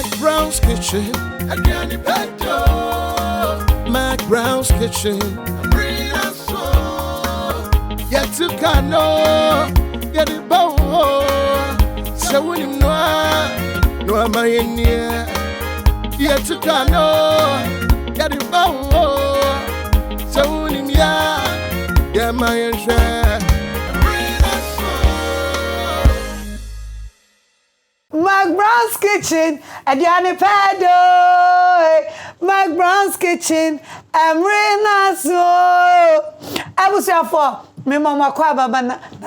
McBrown's kitchen. Adriani Petto. McBrown's kitchen. Brina so. Yet to cano. Get it bow. So when you know, no am I in here. Yet to cano. Get it bow. So when you know, yeah, my share. McBrown's kitchen, Adriani Petto. McBrown's kitchen, Brina so. I was here for me mama kwa baba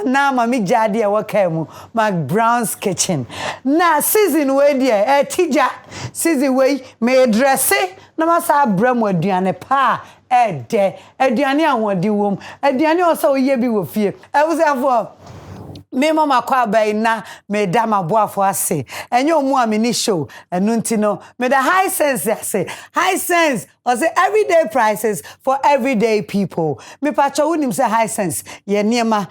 na mami jadi e wakemu McBrown's kitchen. Na season we dia tija season we me dress na masa abram aduane pa de aduane awodi wom aduane osa oye bi wo fie. I was here for me mama kwa bai na me da maboafo ase enye omu amini show enu ntino me the high sense ase high sense or say everyday prices for everyday people me pacho unim say high sense ye niema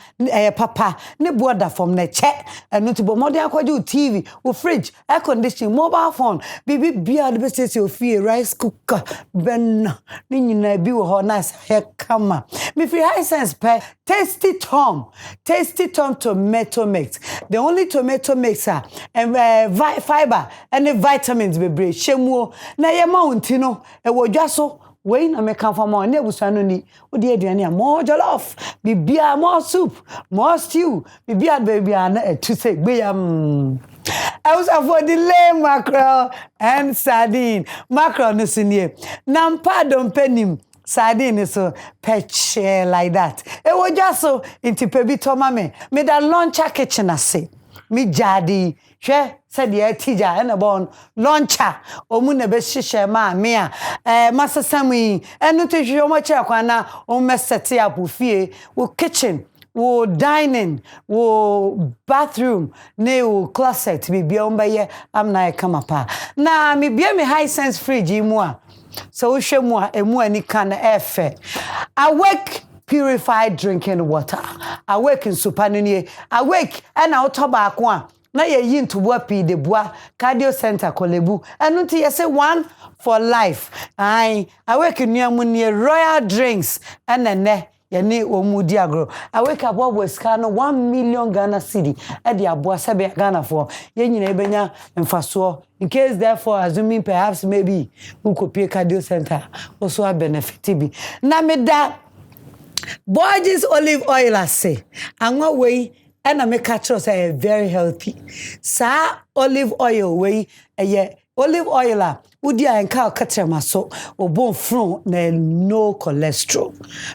papa ne border from ne che enu ntibo modern akwaje TV o fridge air conditioning mobile phone bibi bia de best ofie rice cooker ben ni nyina bi wo ho nice he kama me free high sense pe tasty tom tomato mix. The only tomato mixer and fiber and the vitamins be break. Shemu na ye mountino e wo dwaso we na me kan fama na ebusano ni odi aduane more jollof bibia more soup more stew bibia baby na to say gbeyam. I was for delay mackerel and sardine. Mackerel no sinie. Nampa don penim. Sardine so patch like that. E wo just into pebi to mame. Me da launcher kitchen ase. Me jadi hwe said ye tija and bon launcher. Omu ne be hihye ma me a masasami enu to hwe omo che akwana o mesete up fie wo kitchen wo dining wo bathroom ne wo closet bi bia ombaye amna e kama pa na me bia me high sense fridge mu a so shemwa emu ani kan efe awake purified drinking water awake in supanini awake na otoba akwa na ye yi ntobo api de boa cardio center kolebu enu nti ye say one for life ai awake nuamu ne royal drinks ne yani omudi agro awake abobo skano 1 million Ghana cedi e de aboa sebe Ghana for ye nyina ebenya mfaso in case therefore assuming perhaps maybe who could pay cardio center also a benefit bi na me da Borges olive oil ase anwa we na me catch us very healthy sa olive oil we olive oil a udi anka okatrema so obon fron na no cholesterol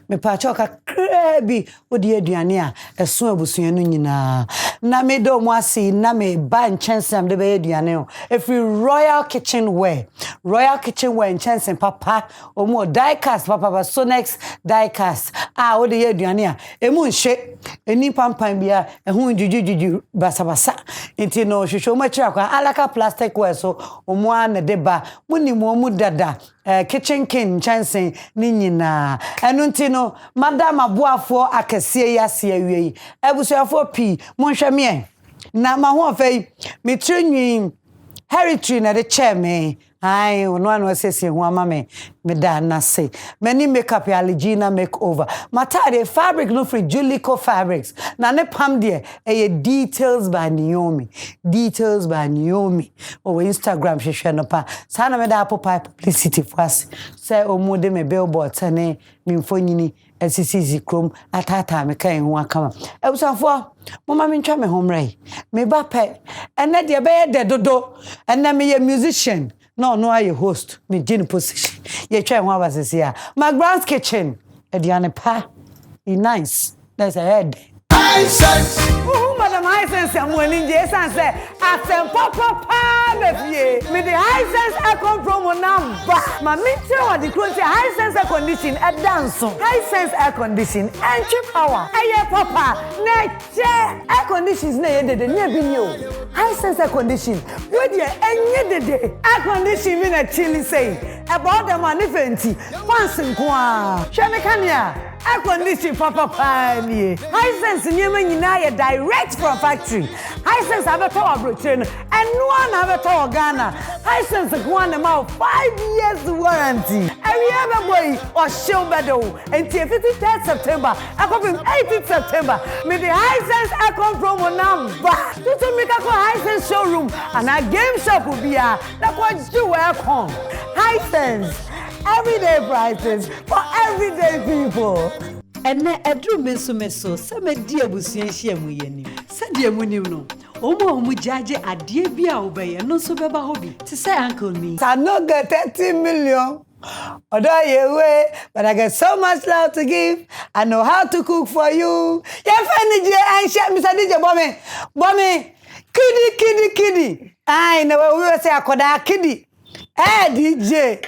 me pa choka krebi udi aduane a eso abusuan no nyina na me do mo asi na me ba nchensem de be aduane o every royal kitchenware nchensem papa omo diecast papa so next diecast odi aduane a emu nhye eni pampan bia ehun jujujuju basabasa enti no hwehwe mo kira kwa alaka plastic ware so omo na deba muni mu dada kitchen king chance ni nyina enu nti no madam aboafo akese yase awie ebusuafo pi monhwe me na ma ho afei me trenwi heritage na de chairman ai ono anu asese ho ama me da na say many makeup ya Legina makeover matade fabric no free Julico fabrics na ne pam de details by Naomi o Instagram hwehwe no pa sana me da apple publicity for us say omude me billboard tane me mfonyini SE07 krom atata me kan ho akama ebusanfo mama me ntwa me homrai me ba pe ene de be de dodo ene me ye musician no I host me gin position ye try ho abasese a McBrown's kitchen Adriani pa nice that's a head High sense madam high sense amoni je say atem papa me me the high sense air promo number ma me tell what the close high sense air condition e dance high sense air condition and cheap power aye papa na che air conditions na ye dede na bi ni o high sense air condition we dey enye dede air condition me na chilly say about the manifenti once nko a hwe me kan ya air condition papa panie. Hisense nyema nyina direct from factory. Hisense abeto abrochire and one abeto Ghana. Hisense go on about 5 years warranty. Every other boy or show bedo until 53rd September. I come from 18th September. Me the Hisense Aircon promo number. To make a Hisense showroom and a game shop will be a that what you aircon. Hisense everyday prices for everyday people. And na edru meso se me di abusuan hia mu yeni se di mu nim no omo jaje ade bia obeye no so beba hobi to say uncle me I no get 30 million although you way but I get so much love to give. I know how to cook for you. You find DJ and share Mr. DJ Bommy KiDi I know we will say akoda KiDi DJ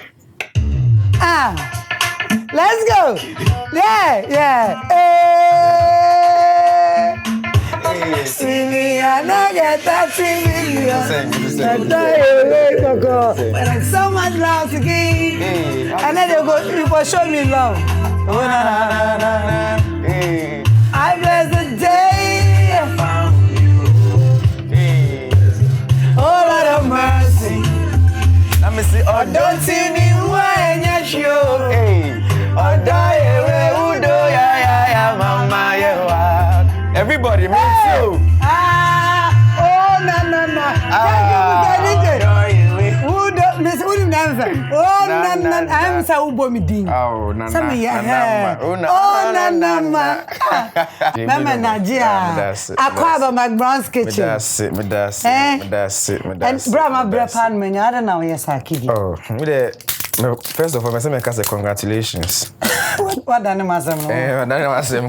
let's go. Yeah. See me, I don't get 30 million. But I'm so much love to give. And then you go show me love. Oh, na. I bless the day I found you. Oh, Lord of mercy. Let me see. Oh, don't see me when you're sure. Oh, die, udo, ya, mama, yeah. Everybody, me too. Oh, no. I'm so booming. Oh, no. Some yeah. Oh, no. Mama Nadia. Aquaba McBrown's kitchen. That's it. And Brahma Brepan, man, I don't know, yes, I kid you. Oh, first of all, I say congratulations. What done,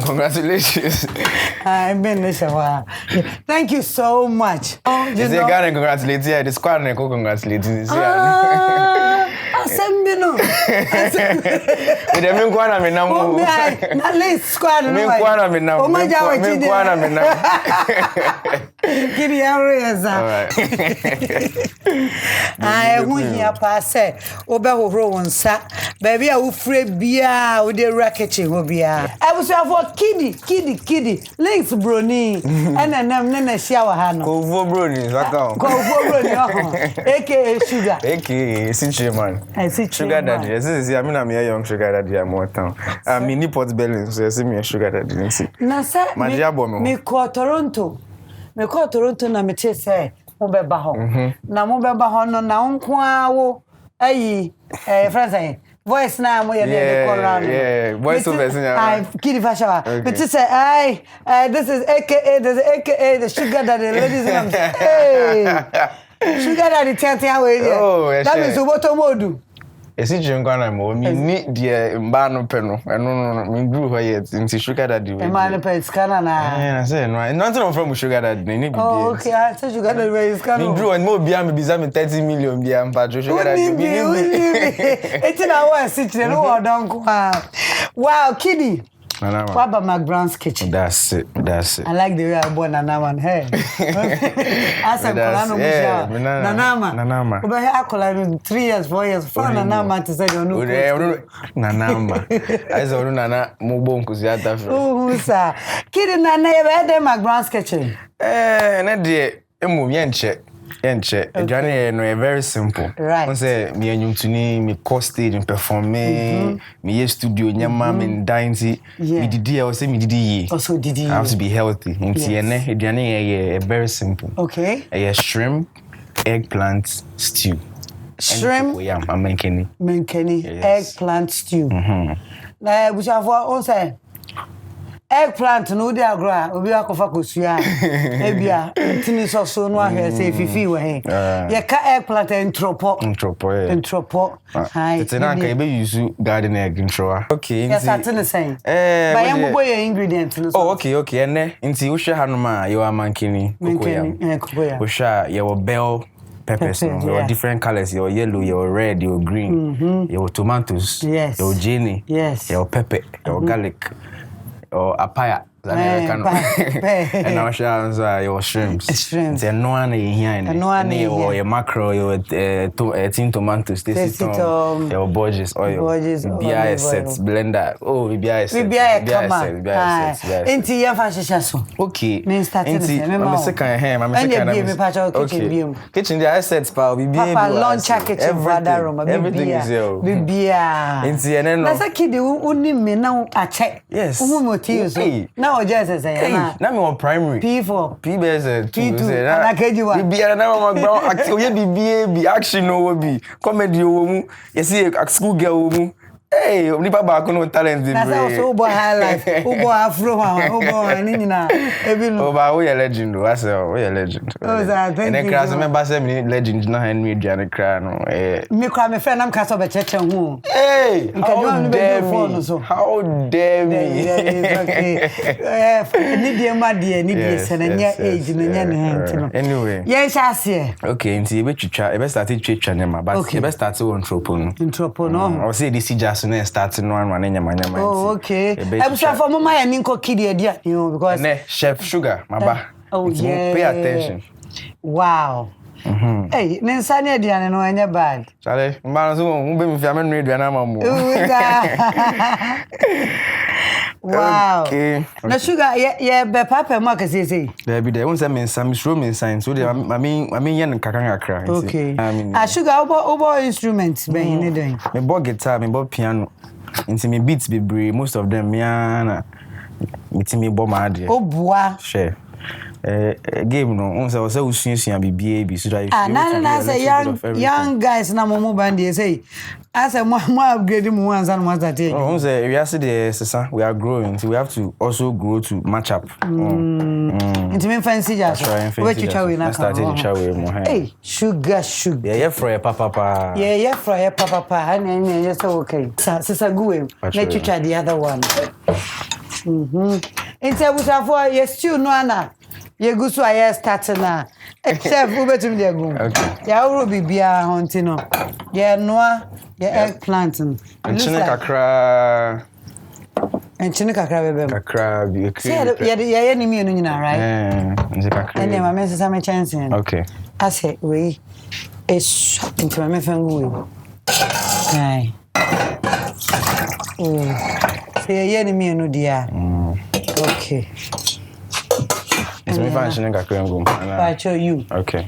congratulations. I've been this a while. Thank you so much. You say, God, congratulate you. The squad, congratulate you. Asembino. Ide mi nkwana mi na mu. Na list squad no. Mi nkwana mi na mu. Mi nkwana mi na mu. Kiri yareza. Ai hu hia pa se obe hohoro wonsa. Baby a wo free bia wo de rakeche ho bia. Abusuafo KiDi links broni. Enenam ne na hia wa ha no. Kovo broni zaka. Kovo broni ho. AKA sugar. AKA Cinnamon. I see sugar daddy. This is I mean I'm a young sugar daddy I'm more town. Me ni pot belly so see me a sugar daddy see. Na say me ko Toronto. Me ko Toronto na me che say mo beba ho. Na mo beba ho no na nko awo ayi friends voice na mo ye dey call around. Yeah, voice over senior. I KiDi fashion. But to say this is AKA the sugar daddy ladies and hey. Sugar daddy tell away there. Oh, that means what modu. Esi jengwana mo mi ni de mba no pe no eno no mi grew ho yet nti sugar daddy we. Mba no pe scanner na. Na say no. Nothing from sugar daddy ni bi. Oh, okay. I say sugar daddy we scanner. Mi grew and mo bia me biza me 30 million bia mpa sugar daddy bi ni. Eti na wa sitre no wa don kwa. Wow, KiDi. Waba McBrown's kitchen. That's it. I like the way I bought Nanama. Hey. Asa kolano musha. Nanama. Oba he akola 3 years, 4 years. For Nanama to say you know. Nanama. I say Nana mubo nkuzi ata fro. Oh, sir. KiDi Nana e be McBrown's kitchen. Na de emu yenche. Journey no very simple. Right. I say me anyumtuni me cost stage and perform me studio nyama me dance me didi I say me didi ye. Also didi. I have to be healthy. Nti ene journey very simple. Okay. Shrimp, eggplant stew. Shrimp. Yeah, I'm making eggplant stew. Na bushafo on say eggplant no dey agro obi akofa kosua ebia ntini so no ahwe say fifi we he ye ka eggplant entropo hi tena ka ebe use garden egg ntroa okay yes atene say ba ye mbo ye ingredient no oh okay ene nti wo hwe hanoma ye wa mankini kokoyam wo hwa ye wo bell peppers no your different colors your yellow your red your green your tomatoes your jenny your pepper your garlic or apaya And now your shrimps. Shrimps. And no one here. Your mackerel, your tin tomatoes, your budgets, BIS sets, blender. Oh, BIS sets. Into your fashion. Okay. Me starting I'm second hand. I'm second. Okay. Kitchen, the assets, pal. Papa, launcher kitchen, everything is here. Bibia. Into an end. That's a kid who only me now a check. Yes. Now just say, now me on primary. P4. P2. P2. And I can't do one. Bibia now McBrown's. Actually, be action no be comedy. You see a school girl. Hey, nipa ba ko no talent dey. That's also boy high life. Boy afro one. Boy ni na. Oba we legend o. I say we legend. Oh, thank you. And then class member say me legend na hand me aduane kra no. Me kra me friend am ka so be cheche hu. Hey, how dare me. Okay. Ni dey ma dey ni dey se na nya age no nya ne hanti no. Anyway. Yes, ase. Okay, nti e be twitwa, e be start twitwa nema, but e be start on Intropo no. I say this just starting one nyama. Oh, okay. I'm sure for mama ya ninko KiDi idea, you know, because Chef Sugar, maba. Oh, yeah. Pay attention. Wow. Hey, nensani idea no anya bad. Chale, mba so mo be me fi amenu aduana mamu. Wow. Okay. Na Sugar, yeah, be papa mo ka say. There be there. Won say mensa mi sro mensa so dey I mean yen kakan akra. Okay. Sugar obo instruments be ni doing. Me bo guitar, me bo piano. Inti me beats be brave, most of them me na me bo ma ade. Oboa. Share. Game no on say usunsua bibia bi so that na say young guys na momo band dey say as a more upgrade mu once and once that day. On say we are the we are growing, so we have to also grow to match up. Into me fancy just we chicha we na start in chicha we mo. Hey, sugar. Yeah, for your papa. Yeah, for your papa. And just okay. Sister Guwe, let chicha the other one. Into we for yes stew no ana. Ye go so I start na. Chef we betum dey go. Okay. Ya uro bibia hunting no. Ye noa, ye eggplant. Enchine kakra. Enchine kakra bebe. Kakra bi ekri. Ye ni mi no nyina, right? Enchine kakra. Ene ma me sesa me chance. Okay. I say we is into my family. Aye. Say ye ni mi no dia. Okay. It's me function kakra ngum. I show you. Okay.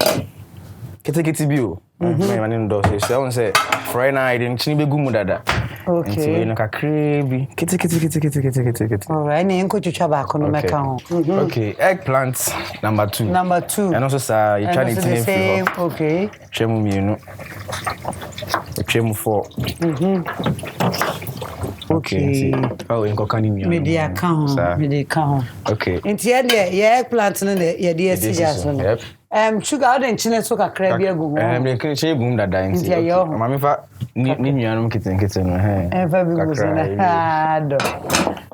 Kete bio. Me mani ndo say won say for now I didn't chini be gumu dada. Okay. Nti we no kakra bi. Kete. All right, na enko chucha ba ko no meka ho. Okay, eggplant number 2. And also sir, you try to same. Okay. Chemu mienu. Chemu 4. Okay. Oh, inko kani mienu. Me dey account. Okay. Nti ye eggplant no ye dey sijas no. Sugar how den chine so kakra bi agu ho. Den chine gum dada nti. Mama fa ni nuanum keten no Ever be hard.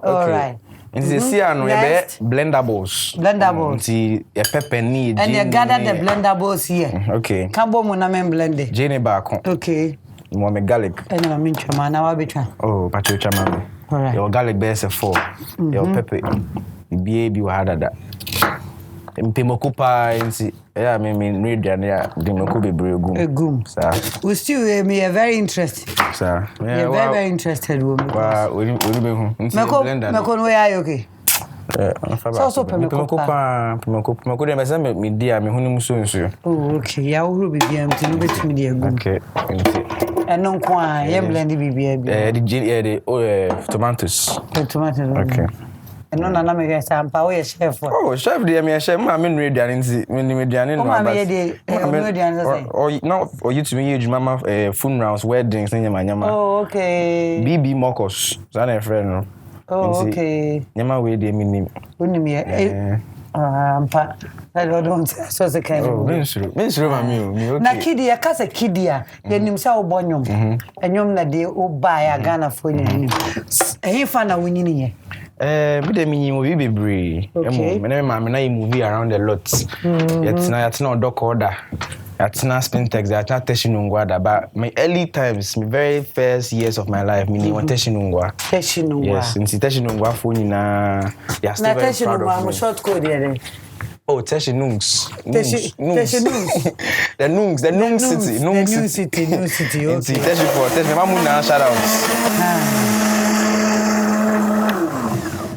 All right. Nti see ano ye be blendables. Nti ye pepper ni and you gather the blendables here. Okay. Kambo mo na men blend. Jene ba kon. Okay. Mo me garlic. And na min chama na wa betwa. Oh, pacho chama. All right. Your garlic be say 4. Your pepper bi wa dada. Mpemoko pa nti me read ya demoko bebre gum. Sir. We still me very interested. Sir. Yeah, very interested woman. Wa we be hu. Blender. Meko no ya okay. So Pemoko dem say me dia me hunu muso nso. Oh, okay. Ya wuru bibia mti no betumi dia gum. Okay. Eno nko a ye blend bibia bi. The tomatoes. Tomatoes. Okay. No na me get sampa we chef. Oh, chef dey me chef ma me no aduane nti me ni aduane no ba. Or you to me use mama funerals, weddings nyama. Oh, okay. BB Mokos. Zana friend no. Oh, okay. Nyama we dey me nim. Unim ye. Ampa. I don't so the kind. Oh, me sure ma me okay. Na KiDi ya kasa KiDi ya nim sa obonyom. Enyom na de oba ya Ghana fo nyini. Fa na wonyini ye. Me de me movie bebre. Me na movie around a lot. Yet na doc order. At na Spintex, I not Teshinungwa, but my early times, my very first years of my life, meaning one Teshinungwa. Teshinungwa. Yes, in Teshinungwa phone na. Yeah, still very proud of me. Short code here. Oh, Teshinungs. Teshinungs. The Nungs City. The new city. Okay. Teshi Mamuna shout outs.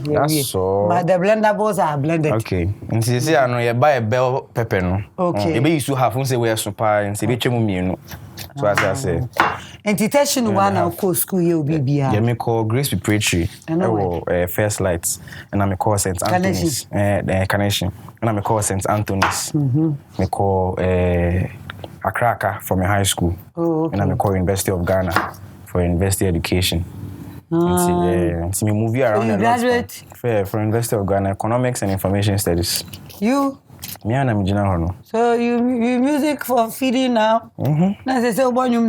That's so. But the blendables are blended. Okay. And see, I know you buy a bell pepper no. Okay. You used to have one say we are super and say we chemu so as I say. And detection one of course school you be yeah, me call Grace Preparatory. First Lights and I call St. Anthony's. The Carnation. And I call St. Anthony's. Me call Akraka from my high school. Oh, okay. And I call University of Ghana for university education. See me move around. So you graduate? For University of Ghana, Economics and Information Studies. You? Me and I'm Gina Hono. So you music for feeding now? Now they say what you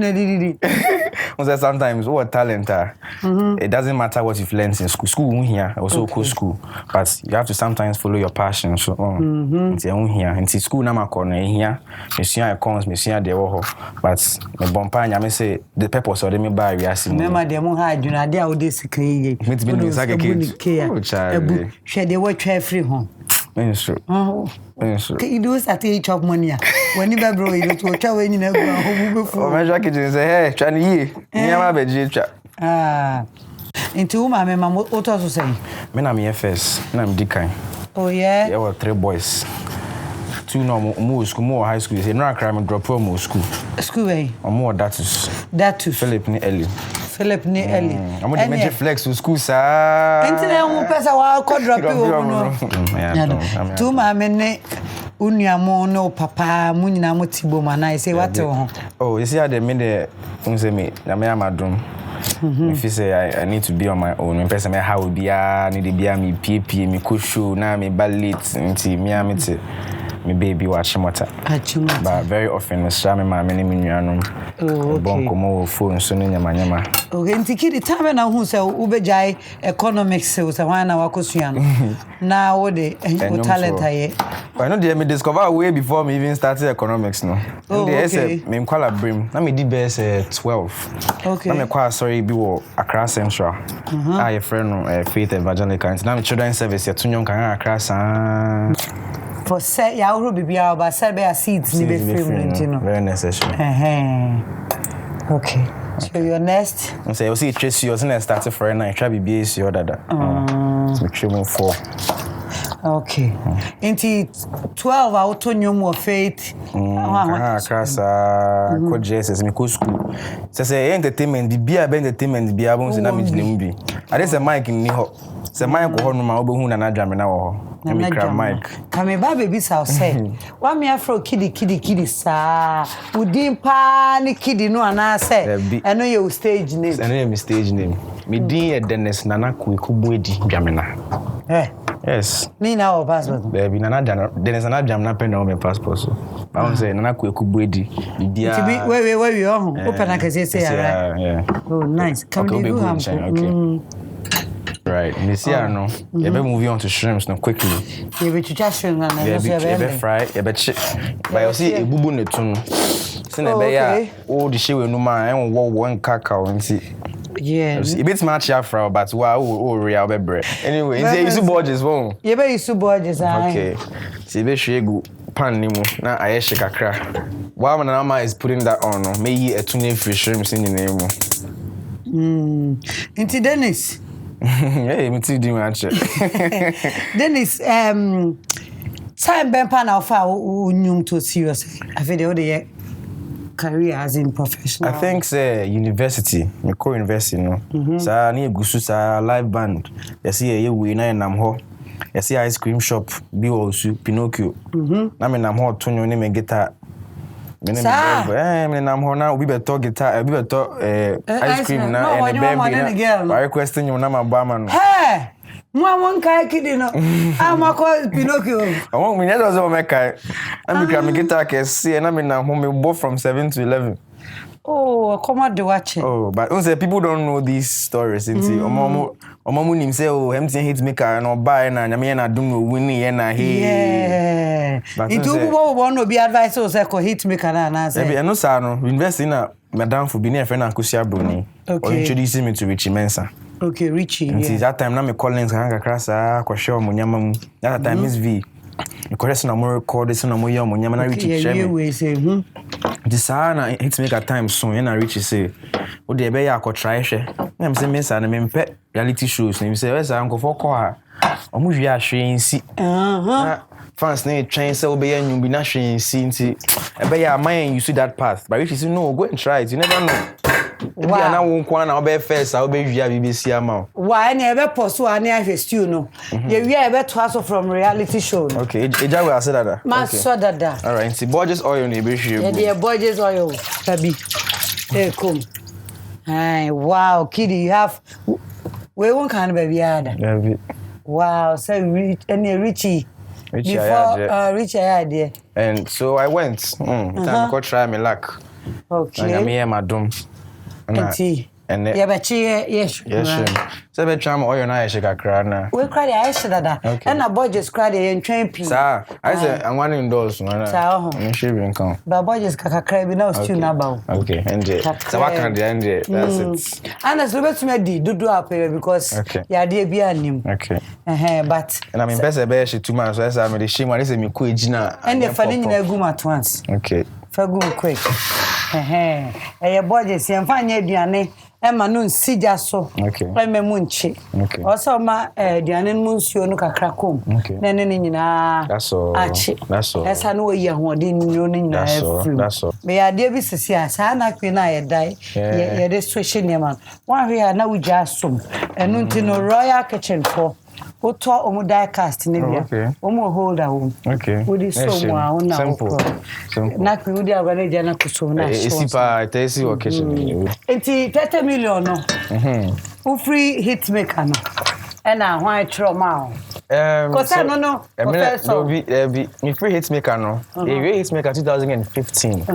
sometimes what talent it doesn't matter what you've learned in school. School here, also cool school. But you have to sometimes follow your passion. So it's here. Into school na corner here. Me see accounts, me see the but me bompanya me say the purpose of me buy we ask. Remember them who had you know they are this key. Me to be no sake kid. Oh child. Share the work free home. Minister. You do start chop money. When you bro, you to try when you never go before. My jacket say, hey, trying ye. Me am a beji. Into my mama what also say? Me na me FS, na me Dikan. Oh yeah. There were 3 boys. 2 no more school, more high school. Say no crime drop from more school. School way. Or more datus. Philip ni Ellie. I'm going to make flex to school, sir. Internet won't pass a while, could drop you. 2 mammy, Unyamo, no papa, Munina Motibo, man. I say what? Oh, you see how they made the me, my room. If you say I need to be on my own, in person, how would be need to be me PP, me kushu, na me ballet, me my baby watch mota. But very often, Miss Shami, my many minyanum. Oh, bonko phone soon in Yamanyama. Okay, and the time now who say Ubejai economics sales, a 1 hour cushion. Now, the talent I know they discover way before me even started economics. No, they say, me call a brim. Now me did best 12. Okay, now me quite sorry be Accra Central. I a friend Faith Evangelical. Now me children's service, you're too young, can Accra. For say ya will be about say seeds ni be free, you know. Very necessary. Okay. So your next. I say you see trace yours and started for a night try be BAC or that. So we 4. Okay. Into 12 out on your more faith. Class co Jesus me co school. Say entertainment the beer entertainment be abon say na me be. I dey say mic ni ho. Say mic ho no ma obehu na drum na wo ho. Me cram mic. Kame ba baby say say. Wa me afro KiDi sa. Udin pa ni KiDi no ana say. I know your stage name. I know my stage name. Me din e Dennis Nana Kuekubuedi Dwamena. Yes. Me now passport. Baby Nana Dennis Nana Dwamena pen on my passport so. I want say Nana Kuekubuedi. Bibia. Where you are? Open like say right. Yeah. Oh nice. Come okay, do ham. Okay. Right. This year no. You be moving on to shrimps no quickly. You be to just shrimp and you be fry, you be chip. But you see ebubu netu. See na be ya all the shit we no man and one cacao and see. Yeah. A bit much afro but wow real be bread. Anyway, you see Borges won. You be you Borges okay. See be shegu pan ni mu na ayeshe kakra. While my mama is putting that on no, may ye a tune free shrimps in the name. Into Dennis. Hey, me too do match. Dennis time ben pan alpha unyum to serious. I feel the career as in professional. I think say university, me co-university no. Sa ni gusu sa live band. You see ye we na nam ho. You see ice cream shop bi osu Pinocchio. Na me nam ho tonyo ni me guitar. Me nam ho na obi beto guitar, obi beto ice cream na and the I requesting you na ma bama no. Hey! Mwa won kai KiDi no. Ama ko Pinocchio. I want me just o make kai. Na me guitar ke see na me nam ho me bo from 7 to 11. Oh, come on, do watch it. Oh, but people don't know these stories. Omo nim say oh, empty hit maker and buy na nyame na dum no wini na he. Yeah. It will want to be advice or say hit maker na say. Maybe no sa no invest in a madam for being a friend Akusia Bruni. Or introducing me to Richie Mensa. Okay, Richie. Yeah. That time na me Collins hanga krasa kwa show munyama mu. That time Miss V. Because na more record this na more young munyama na Richie share. We say this na hit make a time soon na Richie say o de be ya ko try hwe. Na say Mensa na me mpe reality shows na me say wesa anko for ko ha. Omo wi ahwe nsi. Fans na train say obey anyum bi na hwe nsi nti ebe ya man you see that path. But Richie say no, go and try it. You never know. Wow. Yeah, now one corner obey first, I'll be via BBC amount. Why never post one near stew no? Yeah, we are about to ask from reality show. Okay, Eja will say that. Ma so that. All right, see Borges oil ni be share. Yeah, the Borges oil. Baby. Hey, come. Hi, wow, KiDi, you have we won't can baby ada. Yeah. Wow, so Richie. Before Richie idea. And so I went. Time go try me luck. Okay. I'm here madam. And yeah, but yes. So be try oil na shake akra na. We cry I should that. And a Borges cry and train people. Sir, I say I want indoors na. Sir, she come. But Borges kakra bi na stew na ba. Okay, and so what can the end that's it. And as Robert me do up because ya dey bi anim. Okay. But and I mean person be she 2 months so I me shame when say me ko ejina. And the funny nyina gu at once. Okay. Fagu quick. Borges yemfa aduane ema no nsija so. Okay. Ememu nche. Okay. Also ma aduane mu nsuo no kakra kom. Na ne nyina. That's all. That's all. Esa no ye hoɔden nyo no nyina afiri. That's all. Me ade bi sisi asa na kwe na ye dai. Ye de social name. Wan hwe na wugya som. Enu nti no Royal Kitchen for Oto omo die cast ni bia. Omo hold a home. Okay. Udi so mo a una. Simple. Na kwe udi agane dia na kuso na so. Isipa tesi o kitchen. Enti 30 million no. U free hit maker no. Ena ho a tro ma. Kosa no. Me free hit maker no. E hit maker 2015.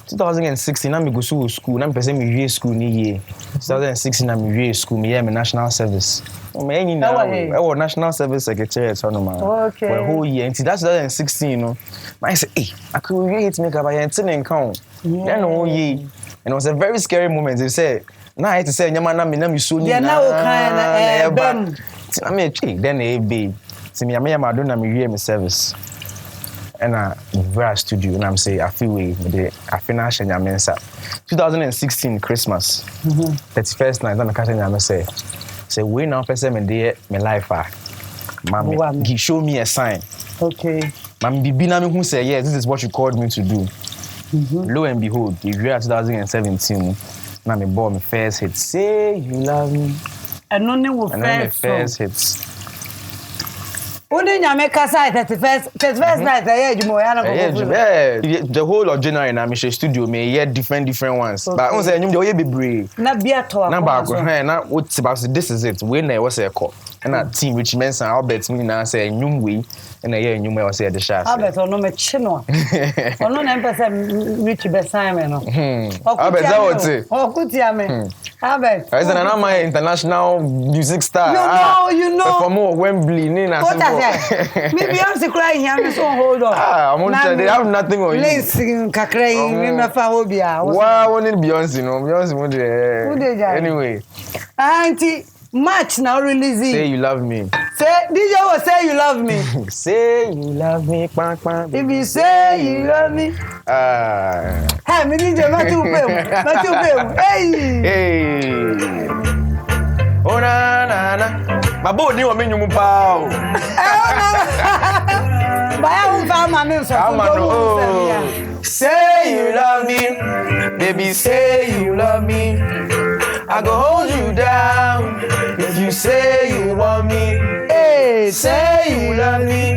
2016 na me go school na me person me wie school ni year 2016 na me wie school me year me national service me any na I national service secretary so no man for a whole year until that 2016 you know I say I could really hit make up by anything count then no year and it was a very scary moment they say na I to say nyama na me so ni na o kan na bam I mean then e be see me am do na me wie me service and very studio and I'm say I feel way I finish Nyamensa 2016 Christmas 31st night and catch Nyamensa say we now person me there my life mama he show me a sign mama bibi na me who say yes this is what you called me to do lo and behold the year 2017 na me bought my first hit say you love me and only will first hits Ode nyame kasa 31st night jumo ya na go the whole of January na me studio me hear different ones but on say nyum de oye bebre na bia to na ba go na what about this is it we na was a call na team Richie Mensa Albert me na say nyum we na hear nyum we was the share Albert ono me chi no ono na mpesa Richie besan me no Albert that what okutia me Albert is an my international music star you know for more Wembley ni na me Beyonce crying here so hold on they have nothing on you listen kakra me me fa hobia wow only Beyonce no Beyonce mo de anyway auntie March now releasing Say You Love Me say DJ will say you love me say you love me if you say you love me hey me DJ Matthew pay hey oh na my boy ni o me nyum pa o baya un fa ma me so say you love me baby say you love me I go hold you down if you say you want me. Hey, say you love me,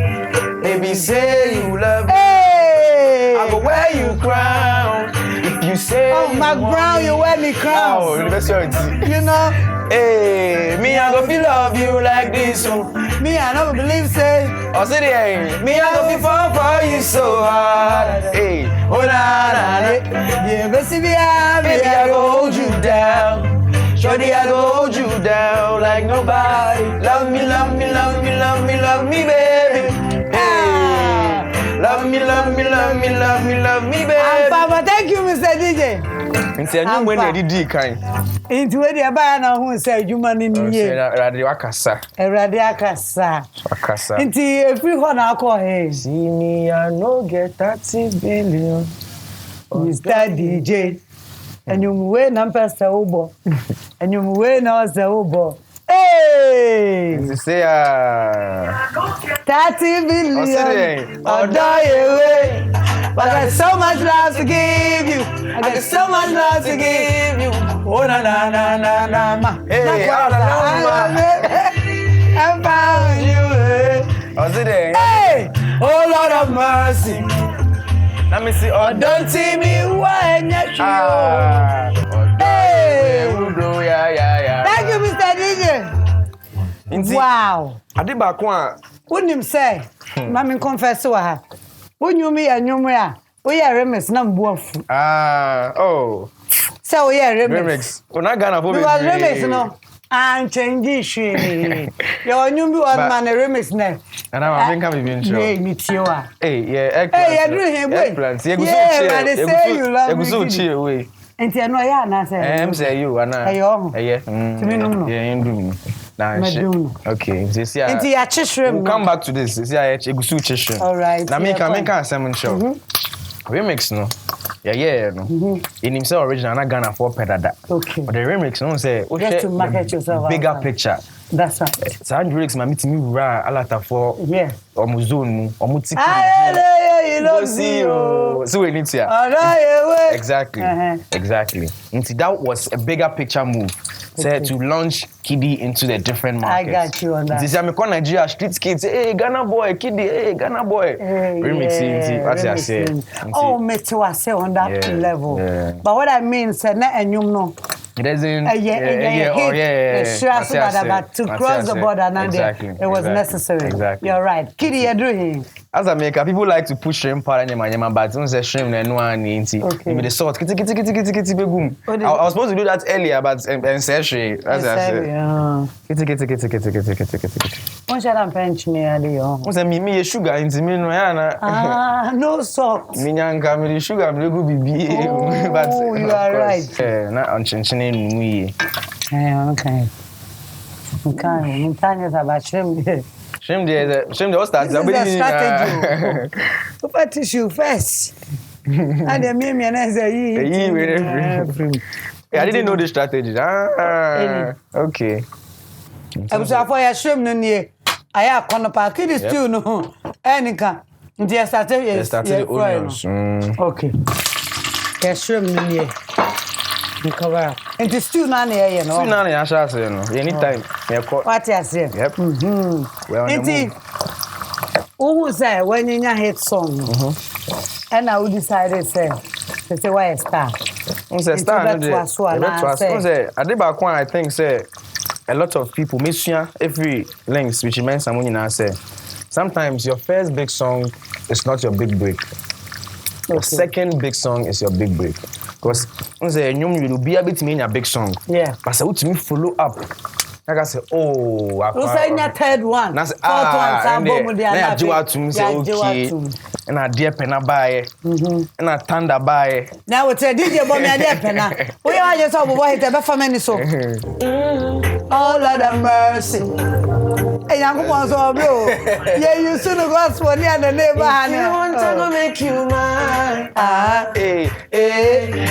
baby. Say you love me. Hey, I go wear you crown if you say. Oh, McBrown's, you wear me crown. Oh, university. You know. Hey, me I go feel love you like this one. Me I don't believe say. Oh, say the me I go be fall for you so hard. Hey, oh na na na. Yeah, baby, I go hold you down. Shorty, I go hold you down like nobody. Love me, love me, love me, love me, love me, baby. Hey. Love me, love me, love me, love me, love me, baby. Papa, thank you, Mr. DJ. Nti anyu when you did kind. Into where the buyer now who say you man in here. Radio Akasa. Radio Akasa. Akasa. Into every one I call him. See me, I no get 30 billion. Mr. DJ. And you way number Saubo. And you way now Saubo. Hey! Say 30 billion. I'll die away. But I got so much love to give you. I got so much love to give you. Oh na na na na na ma. Hey, I found you. Hey, oh Lord of mercy. let me see. Oh, don't see me when you Hey, yeah. Thank you, Mr. DJ. Wow. I did back one. Wouldn't him say? Mammy confess to her. Wouldn't you me and you me? We are remix number one. Oh. So we are remix. We're not gonna We are remix, no. And change she. Your new one man a remix now. And I'm think I'm even sure. Yeah, meet you. Hey, yeah, Hey, you do him wait. Yeah, they say you love me. So chill way. And you know ya na say. Say you and I. Yeah. Yeah, you do. Okay, this year. Into your chishrim. We'll come back to this. This year Egusu chishrim. All right. Now me can salmon show. Remix no. Yeah, no. In himself original na Ghana for pedada. Okay. But the remix no say just to market yourself bigger outside. picture. That's right. Sound lyrics ma meet me ra alata for Yeah. omu zone mu omu tiki. You don't see you. So we need to exactly. Exactly. And that was a bigger picture move. Say to launch KiDi into the different markets. I got you on that. This is I'm Nigeria street kids. Hey Ghana boy, KiDi. Hey Ghana boy. Remixing. What I say. Oh, me too. I say on that level. Yeah. But what I mean, say na enyum no. It doesn't. To cross the border, exactly. It was necessary. Exactly. You're right. KiDi, you're doing. As a maker, people like to push shrimp part of my but don't say shrimp and no one needs it. With the salt, kitty, boom. I was supposed to do that earlier, but and sachet. As I said, kitty. One shall I pinch me earlier. What's me sugar into me? No salt. Minyanka, me sugar, me go be. But you are right. Not on chinchine. Okay. About shrimp. Shrimp, what's that? This is a strategy. Put tissue first. And then me and I say, I didn't know the strategy. Okay. I was for your shrimp no near. I have corner park. KiDi stew no. Anyka. They started the onions. Okay. Your shrimp no near. Cover. And the stew na near, you know. Stew na near, shall say no. Anytime. What you say? Yep. Well, who say when you hit song? And I would decide say why a star. Say star. Say I did back one. I think say a lot of people miss every links which means someone now say sometimes your first big song is not your big break. Your second big song is your big break. Because say you will be a bit in a big song. Yeah. But say what me follow up. Like I say, oh, I say your third one. Fourth one, I do out to say okay. And I dear penna buy, and I thunder buy. Now it's a DJ bomb and dear penna. We are just over what it for many so. Oh Lord have mercy. Hey, I'm going to blow. Yeah, you soon go for near the neighbor. If you want to make you mine,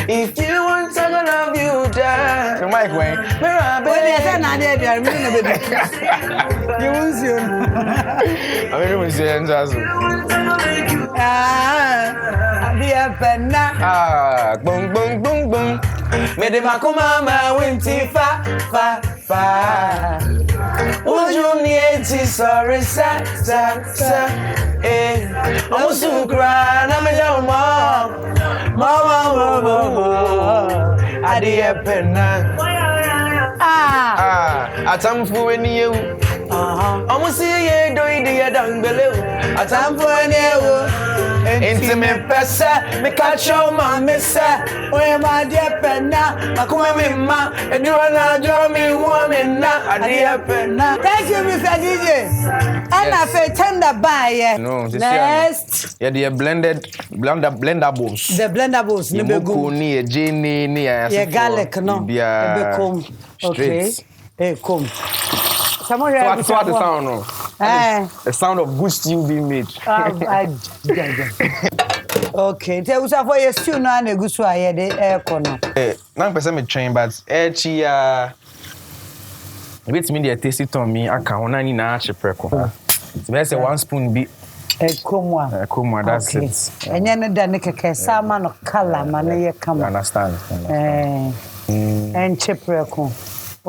if you want to love you, down. Mike Wayne, when you say not there, you won't see. I mean, you will see and just. Be a penna. Boom, boom, boom, boom. Made the Macumama winty fa. Would you need to sorry, sa, I'm so crying, I'm a young mama, I dear penna. At some for any you. Omo see ye do ye dang belew. Atamfo anewo. Intimate pesa, me catch your man, me say, oh my dear penna, makuma me ma, and you are draw me woman na, dear penna. Thank you, Mr. DJ. And I feel tender by No, next. Yeah, the blendables. The blendables, ni bego ni genie ni ya garlic no. Become okay. Come. Someone what the sound no? The sound of good stew being made. Okay, tell us for your stew no na gusu aye de kono. Na person me train but chi wait me the tasty to me aka ona ni na ache preko. So say 1 spoon be Kumwa, that's it. And then the keke sama no color man ye come. Understand. And chipreko.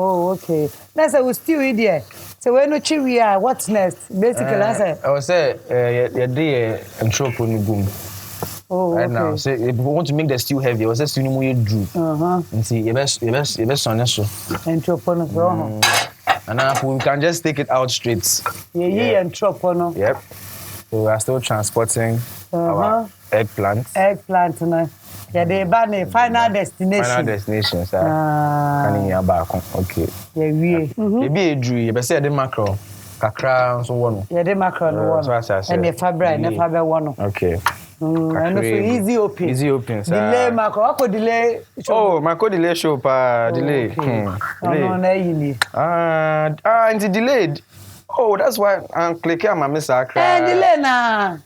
Oh, okay. That's we still here. So when no we are, what's next? Basically, I would say your day entropo ni boom. Oh, right okay. now. So if we want to make the stew heavy, I would say stew ni mo ye drew. And see, you best on so. Entropo no. And now we can just take it out straight. Yeah, entropo no. Yep. So we are still transporting our eggplant. Eggplant no. Yeah, they ban a final destination. Final destination, sir. Can you back? Okay. Yeah, we. Maybe a drew. You better the mackerel. Kakra so one. Yeah, the mackerel no one. And the fabric, the fabric one. Okay. And also easy open. Easy open, sir. Delay mackerel. What could delay? Oh, mackerel delay show pa delay. No, no, you it's delayed. Oh, that's why I'm clicking on my miss Accra. Delay na.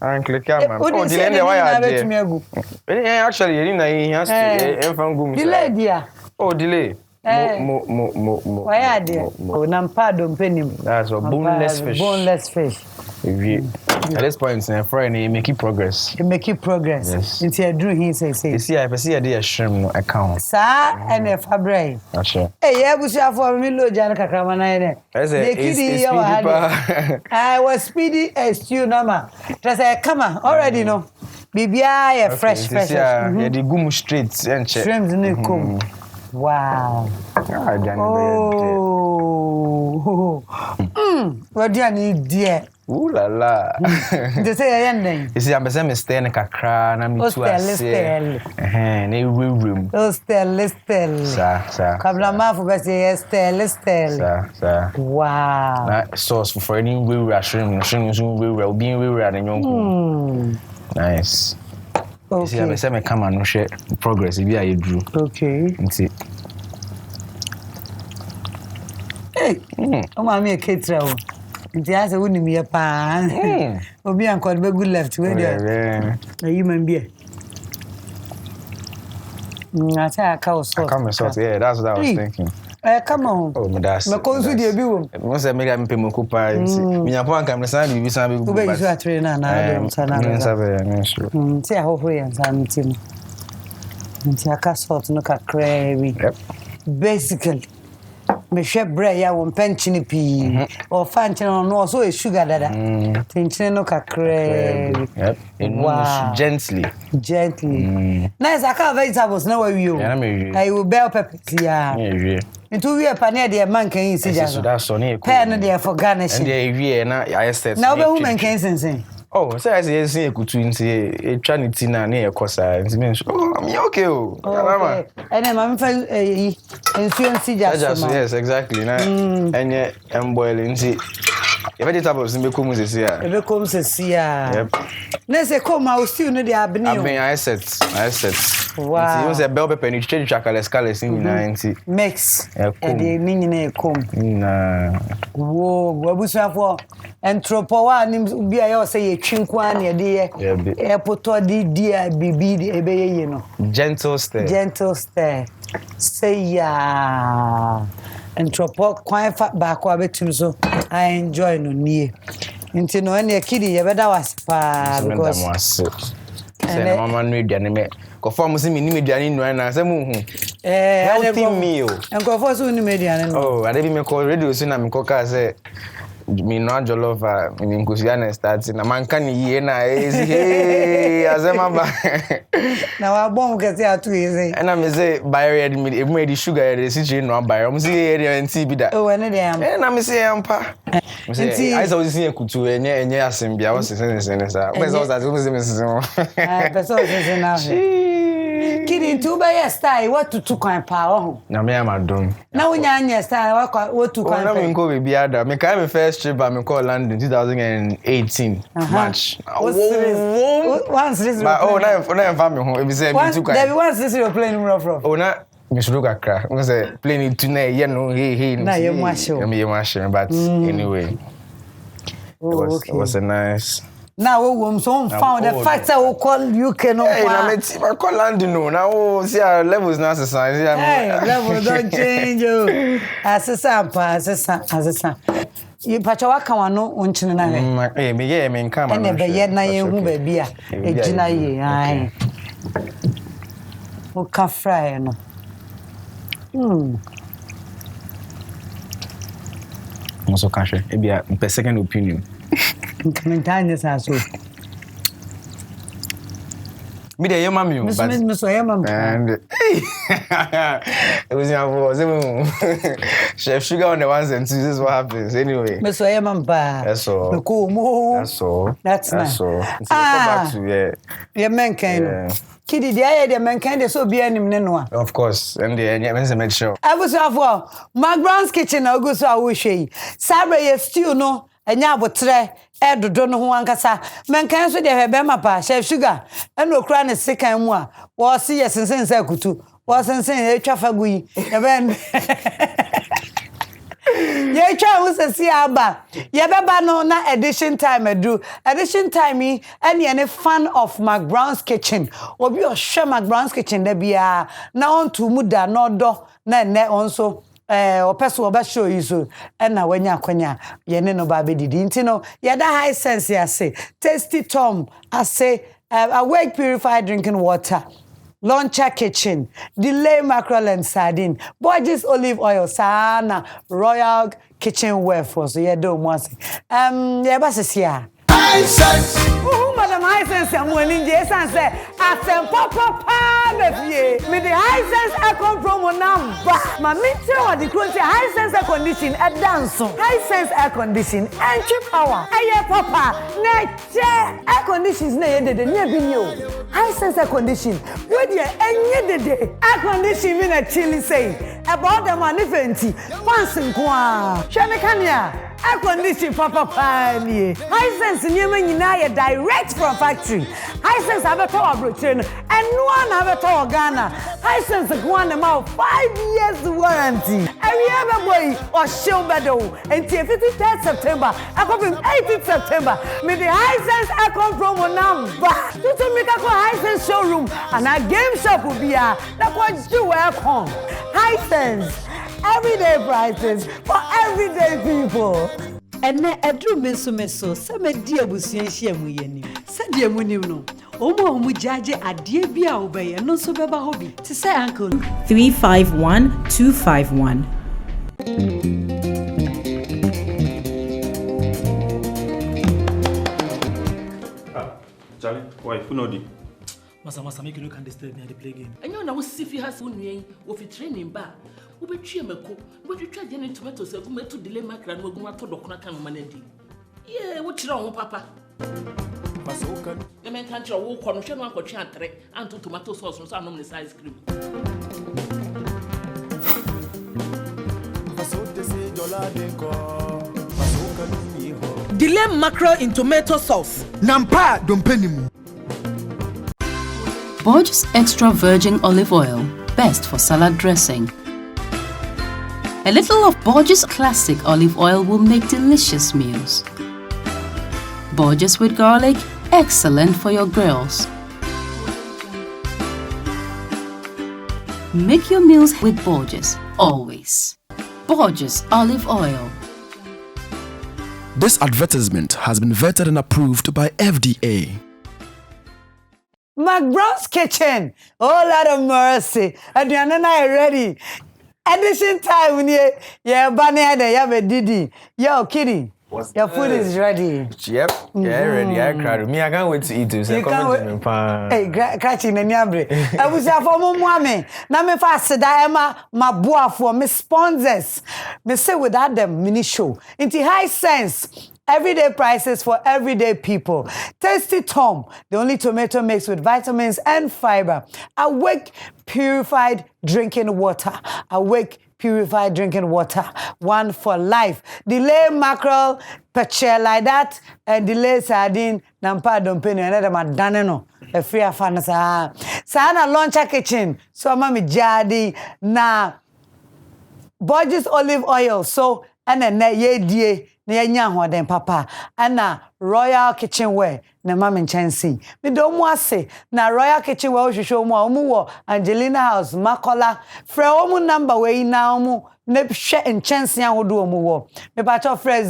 I'm clicking on my. Oh, delay the why I did. Actually, you know he has to. Delay dia. Oh, delay. Mo. Why are there? Oh, nampado penny. That's a boneless fish. Boneless fish. At this point, Friday, making progress. Making progress. Yes. Until I drew him say. You see, I see a day shrimp no account. Sir, and a fabric. Sure. Hey, yeah, we shall for me, Lord Jan Kakramana. I was speedy as you, Nama. Just a come on, already know. BBI, a fresh. Yeah, the gum streets and shrimps in the comb. Wow. Oh. What do you need, dear? Ooh la la. They say ending. You see, I'm saying staying kakra na mi tu ase. Na room. Stel. Sa. Kabla ma fu be say stel. Sa. Wow. Na sauce for any we shrimp so we obi we na nyonko. Nice. Okay. You see, I'm saying me come and share progress if you drew. Okay. Nti. Hey. O ma me ketra o. Nti ase woni me pa. Obi ankon be good left we there. Ayi man bia. I say I can't sort. Yeah, that's what I was thinking. Come on. Oh, that's. Me konsu de bi wo. Mo say me ga me pemo ko pa nti. Me nya po anka me san bi san be go. Ube you are train na dem sana. Me sabe, me sure. Say how for yan san tim. Nti aka sort no ka crazy. Yep. Basically me hwe bre ya wo penchini pi o fanchini no so e sugar dada tenchini no kakre. Yep. Wow. Gently nice. Aka vegetables na we you I will bell pepper ya into we pane de man kan yin sija so that's so na pen de for garnish and de we na I set na we woman kan sensen. Oh, say I say ekutu nti e twa ne ti na e kosa nti me I'm okay o. Okay. And then mama fa insurance just so. Yes, exactly. Na enye boil nti e vegetables be come se sia. E be come se sia. Yep. Na se come out still no dey abni o. I set. Wow. Nti you say bell pepper ni change chakale ni nti mix. E dey ni nyina e come. Na. Wo, wabusuafo entropo wa ni bia ye o say twinku an ye de e poto di bibi e be ye no. Gentle stare. Say ya. Entropo kwan fa ba ko abetum so I enjoy no nie. Nti no ene KiDi ye beda was pa because say mama no aduane me ko form say me ni aduane no na say mu hu healthy meal enko for so ni aduane no. Oh ade bi me ko radio so na me ko ka say me no jollof me nkusia start na man kan yie na hey azema ba na wa bom kese atu eze na me say buy red me e di sugar e si no buy am say e nt bi da o we ne dey am na me say ampa me say I say see ekutu enye asembia wo se sa o pesa o sa me say pesa o se na KiDi tu ba ya style what to kwan pa ho na me am adom na wonya anya style what to kwan na me go be ada me carry my first trip me call London 2018 March once this but na family ho e be say me too kwan there be once this your plane rough oh na me should look akra me say plane to na ye no hey na ye mo ahye me ye mo ahye but anyway it was a nice. Now we found the fact that we call UK no. Hey, na me I call London no. Now see our levels now exercise. Hey, levels don't change you. Asesa. You pacha waka wano onchine na he. Eh me ye me nka ma. Ene be ye na ye hu ba bia. Ejina ye. Ai. O ka fry no. Moso kashe. E bia per second opinion. Commentanya sa so. Me dey yema me but me so yema and it was Chef Sugar on the ones and twos. This is what happens anyway. Me so yema ba. That's all. That's nice. Come back to yeah men kind. KiDi dey the men kind so be anim ne no. Of course, and the men say make sure. I was afọ McBrown's kitchen na go so a wo hwe. Sabre ye stew no enya abotre dodo no ho ankasa menkan so de hebe mapa Chef Sugar eno okra ne sekan mu a wo se yesensen sa kutu wo sensen e twafa guyi e ben ye twa wo se si aba ye beba no na edition time ene any fan of McBrown's kitchen obi o hwe McBrown's kitchen da bia na on to mu da no do na ne onso opeso oba show you so na wanya kwanya ye ne no ba be didi ntino ye da high sense ya say tasty tom I say awake purified drinking water launcher kitchen delay mackerel and sardine Borges olive oil sana royal kitchenware for so ye do mo say ye ba sesia high sense madam high sense am wani je san say asen papa befie me the high sense air promo number ma me tell what the current high sense air condition at dance high sense air condition and cheap power aye papa na che air conditions na ye dede na bi ni o high sense air condition we dey enye dede air condition me na chili say about them and fenti fans nko a hwe me kania air condition papa ni high sense nyema nyina ye direct from factory high sense abeto abrochen and one abeto Ghana high sense go on ma 5 years warranty every ever boy or show bedo until 53rd September akopim 18th September me the high sense aircon promo number to make a high sense showroom and a game shop will be a that what you welcome high sense everyday prices for everyday people. Ene edru meso se me di abusuan hia mu yeni se di mu nim no omo jaje ade bia obeye no so beba ho bi ti say uncle 351251 Charlie, why who know the Masa make you look and disturb me at the play game. And you know see if you has one of a training bar. We be trim a cook, but you try getting tomatoes and go to delay mackerel and we're going to the can manadi. Yeah, what you know, Papa? Masoka. The man can't walk on Shannon for chantre and to tomato sauce and some ice cream. Delay mackerel in tomato sauce. Nampa dompenimu. Borges extra virgin olive oil, best for salad dressing. A little of Borges classic olive oil will make delicious meals. Borges with garlic, excellent for your grills. Make your meals with Borges, always. Borges olive oil. This advertisement has been vetted and approved by FDA. McBrown's kitchen. Oh, Lord of mercy. And you're not ready. Edition time, yeah, Banana, yeah, Didi. Yo, KiDi. Your food is ready. Yep. Yeah, ready. I cried. Me, I can't wait to eat it. So Hey, catching the nyabre. I was a former woman. Now me fast da Emma, my boy for me sponsors. Me say without them mini show. Into high sense. Everyday prices for everyday people. Tasty Tom, the only tomato mix with vitamins and fiber. Awake purified drinking water. Awake purified drinking water. One for life. Delay mackerel, peche like that, and delay sardine, nampa dompeni, another madaneno. A free afana sa. Sana launcher kitchen. So mami jadi na Borges olive oil. So and ye die. Na yanya hoden papa ana Royal Kitchenware na mama nchansi me do mu ase na Royal Kitchenware ohwehwe mu a omu wo Angelina House Makola frɛ omu number we na omu na hwɛ nchansi ahodo omu wo me pa cho frɛ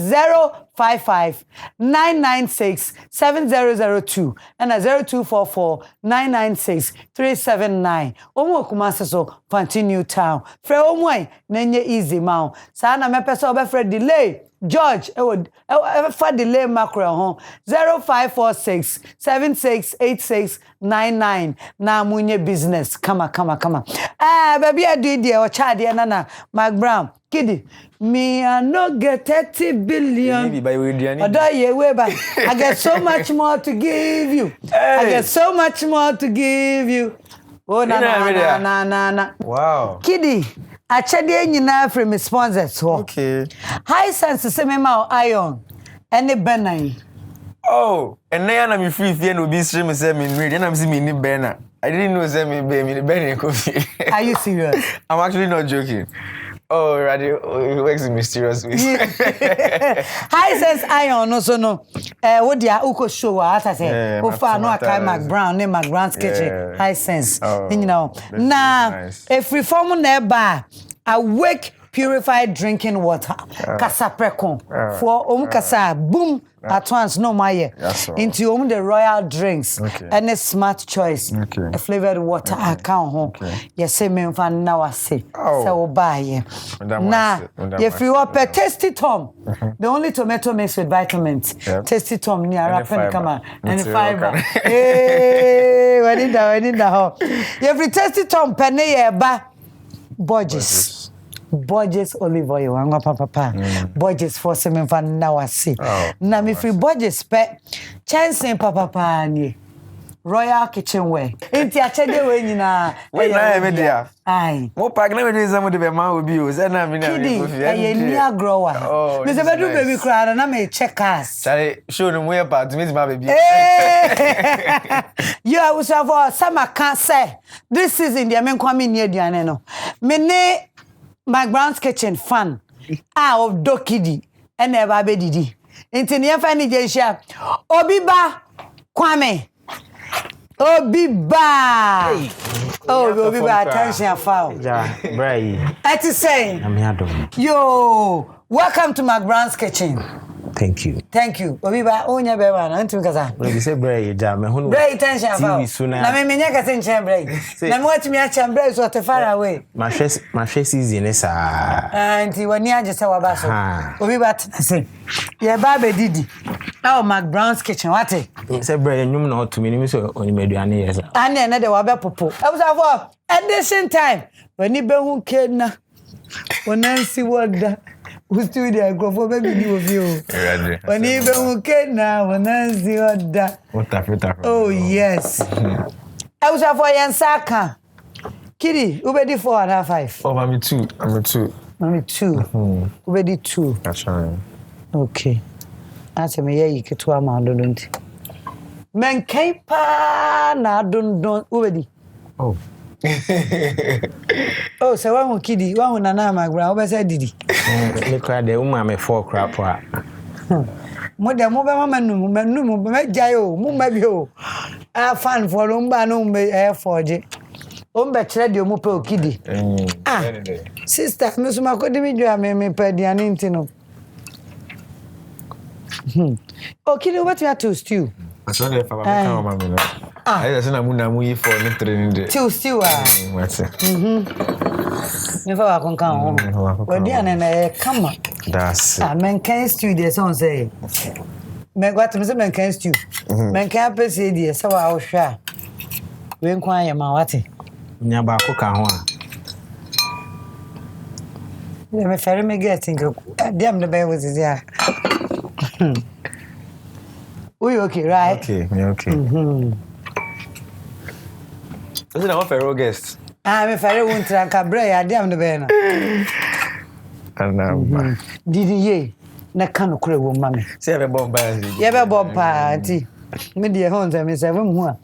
055 996 7002 and 0244 996 379 omu Kumasi so continue town frɛ omu ai na nye easy ma sa na me pese obefrɛ delay George, for delay macro 0546 768699 na munye business. Come. Baby, I do the or child nana McBrown. KiDi, me I no get 30 billion. Maybe by I get so much more to give you. I get so much more to give you. Oh na. Wow. KiDi. Achade nyina from me sponsors ho. Okay. High sense say me ma iron. Any benai. Oh, and now I'm free fear no be stream say me read and I'm see me ni banner. I didn't know say me banner coffee. Are you serious? I'm actually not joking. Oh, radio it works in mysterious ways. High sense iron no so no. What dia uko show as I say. Wo fa no akai McBrown ne McBrown's kitchen. High sense. You know. Na if reform na ba awake purified drinking water. Kasaprekon. For kasa boom at once no my into the royal drinks and a smart choice. A flavored water account home. Yes, say me fan now I say. So buy now if you are per tasty Tom, the only tomato mixed with vitamins. Tasty Tom near rapping come on and fiber. Hey, when in the every tasty Tom penny ba Borges olive oil anga papa Borges for semen fan now I see na me free Borges pe chance papa ni Royal Kitchenware enti achede we nyina we na me dia ai mo pack na me dey some de be ma obi o say na me na me go fi ai ni agrower me say bedu baby cry na me check us sorry show no we part to meet my baby you I was for summer can say this season the men come near aduane no me ne McBrown's kitchen fan of KiDi and never be didi. Into near fanny Jesha Obiba Kwame Obiba Obiba attention foul. Bray. At say yo welcome to McBrown's kitchen. Thank you. Obiba onya beba na nti kasa. We say bray ja me hunu. Bray tension about. Na me menya ka say nchen bray. Na me watimi a chem bray so te far away. My face is in esa. Anti wani aje se waba so. Obiba say. Ye ba be didi. Oh McBrown's kitchen what? Say bray nyum na otumi ni so onimeduane yes. Ane na de wabe popo. E was for edition time. Wani be hu kedna. Onansi woda. Studio microphone baby ni ovio. Oni be mukena wonanzi oda. Oh yes. I was for yansaka. KiDi, ubedi 4 and 5. Oh, mommy 2. I'm 2. Mommy 2. Ubedi 2. That's right. Okay. Ase me ye ketu ama ndonti. Men kaipa na don ubedi. Oh. Oh, so one KiDi, one nana McBrown, obe say didi. Me cry de uma me 4 crap wa. Mo de mo be mama nu me jayo, mo ma bi o. A fan for lumba no me forge. O mbe kire de mo pe o KiDi. Sister, me so makodi mi dua me pe diane ntino. Oh, KiDi, what you have to stew? I saw the father come mama no. I say na mu yi for me training dey. Stew What's it? Me fa wa kon kan ho. We diane na kama. That's it. Men can stew there, some say. Men what to say, men can stew. Men can't pay say, dear, so I'll share. We inquire, my what? Nyaba cook Let me ferry me getting. Damn, the bear was there. We okay, right? Okay, me okay. Is it our fellow guest? I'm ferry won't drink a bread. Damn the bear. And Did ye? Na kanu kure wo mame. say be bomb by. Ye be bomb party. Me dey hon say me 7 hu a.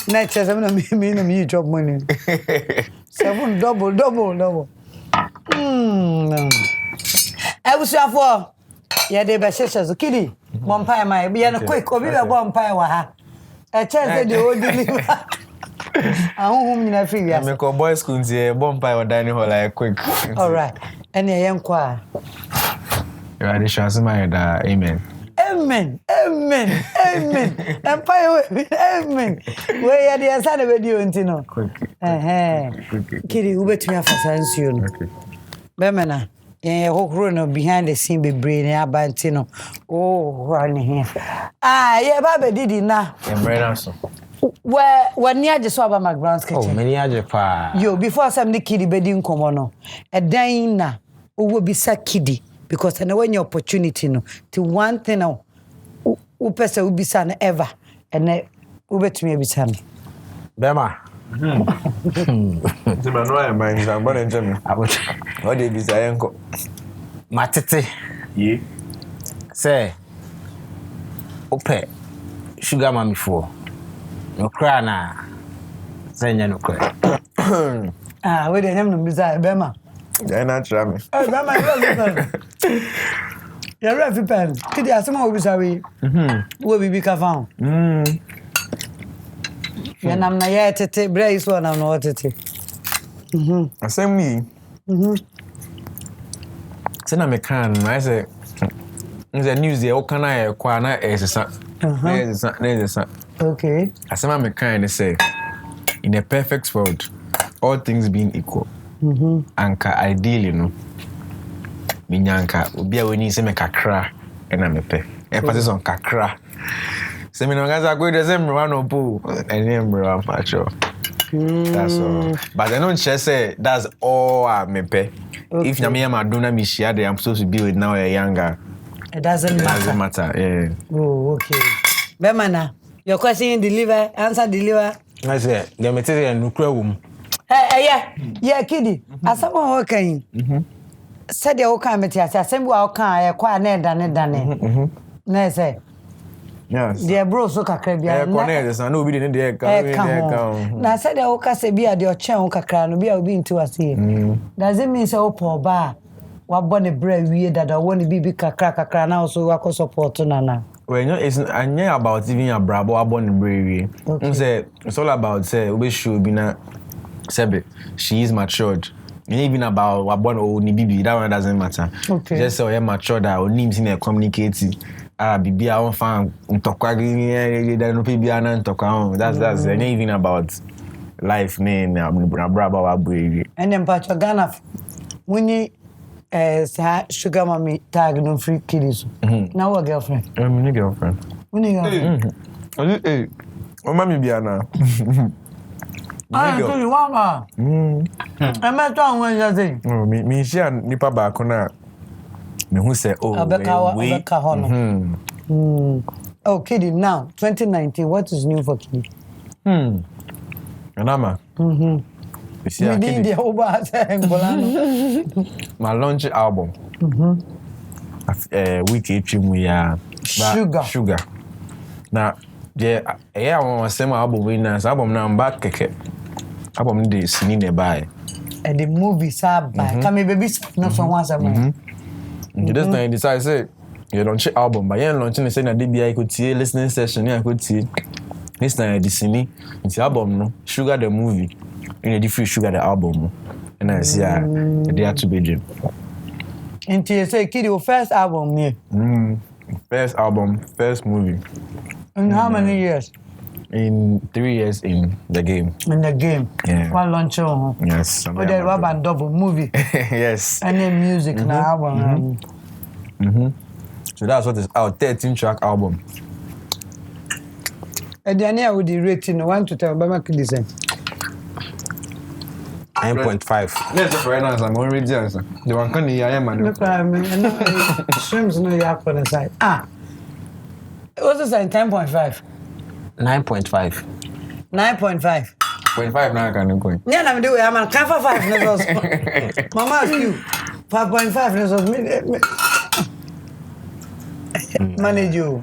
Na che 7 na me no me job money. 7 double. Ebusuafo. Ye dey be sheshe so KiDi. Bomb pie my be na quick obi be bomb pie wa ha. E che say dey o deliver. Ahun nyina free we. Me ko boys school tie bomb pie or dining hall like quick. All right. Ene ye nkwa. You are the chance my da amen. Amen. Empire amen. Where ya dey answer the video ntino. KiDi ubetumi afasa nsuo no. Bemena. Ye hokro no behind the scene be brain ya bantino. Oh, run here. Ye ba be didi na. McBrown's. Where near just about McBrown's kitchen. Oh, many aje pa. Yo, before some the KiDi bedi nkomo no. E dan na owo bisa KiDi because na when your opportunity no. To one thing no. U pesa u bisa na ever. And ubetumi bisa no. Bema. Ti ma no am mind am bon enjem. O dey bisa yenko. Matete. Ye. Say. Ope. Sugar mommy for. No cry na. Say nya no cry. We dey nyam no bisa Bema. Ya na try me. Bema you ya refi pen. KiDi asema u bisa we. Wo bibi ka fa. Ya nam na ya tete bra iso na no tete. Asem me. Say na me kan I say the news there o kana e kwa na esesa. Na esesa. Okay. Asema me kan say in a perfect world all things being equal. Anka ideally no. Minyanka obi a woni se me kakra na mepe. Emphasis on kakra. Se me no gaza go de sem run up and name run pacho. That's all. But I don't just say that's all I mepe. Okay. If nyame am do na me share I'm supposed to be with now a younger. It doesn't matter. Yeah. Oh, okay. Bemana, your question deliver, answer deliver. I say, the material no cry wom. Yeah, KiDi. Asama okay. Said you can meet us. Assemble our car, quite near dane. Na say. Yes. Dear bro so kakra bia. Connect, no be in there come. Na said you can say bia de chen kakra no bia obi into ase. Does it mean say opo ba wa born a bread we that I want to be kakra now so wa ko support na. Well, you know, it's about even a brabo abon bravery. It's all about say we should be na sebe. She is matured. Even about what born or ni bibi that one doesn't matter. Okay. Just so matured that or names in communicate. Bibi I want fan ntokwa that no bibi ana ntokwa. That's even about life man brabo wa bravery. And then part Ghana when sugar mommy tag no free KiDi. Now what girlfriend? My girlfriend. When you girlfriend? Hey, oh mommy biana. So you want I met on when you say. Oh, me share nipa ba ko na me hu say oh Abeka hono. Oh KiDi now 2019 what is new for KiDi? Anama. KiDi over say my launch album. Week echimu ya sugar. Na I want say my album we na album na back keke. Album dey sini ne buy. And the movie sab buy. Come baby no so once a month. This time decide say you launch album but you launch say na dey bia ko tie listening session ya ko tie. This time the sini it's album no Sugar the movie. In a different Sugar the album. And I see they are to be dream. Into you say KiDi first album ne. First album, first movie. In how many years? In 3 years in the game. In the game. Yeah. One launch Yes. With the rubber double movie. Yes. And then music now album. So that's what is our 13-track album. Ediania with the rating 1 to 10, but KiDi say 9.5. Let's just right now, I'm already there. The one can I am man. No problem. Shrimps no yak on the side. What's the sign? 10.5. 9.5. 9.5. 0.5 now can go. Yeah, I'm doing. I'm on 5 nesos. Mama, you 5.5 nesos. Manage you.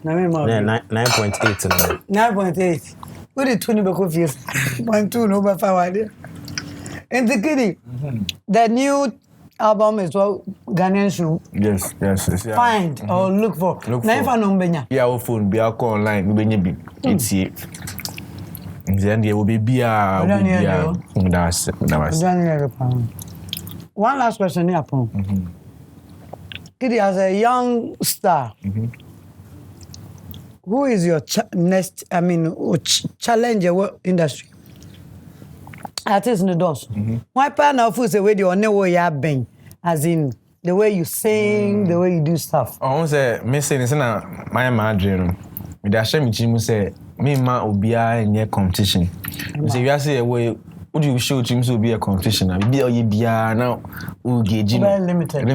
Yeah, 9.8. 9.8. What did 20 be confused? 0.2 no by 5 idea. And the KiDi, the new album is what Ghanaians should Yes. find or look for. Never know Benya. Yeah, our phone be call online. We be it's it. Then there will be beer. That's One last question here, KiDi, as a young star, who is your next? I mean, challenge your industry? Artists in the doors. Why partner of the way you only way you have been, as in the way you sing, the way you do stuff. I say, me say this na my dream. Me da share me chimu say me ma obia enye competition. Me say you say way would you show chimu so be a competition na be oye bia na o gauge no limited.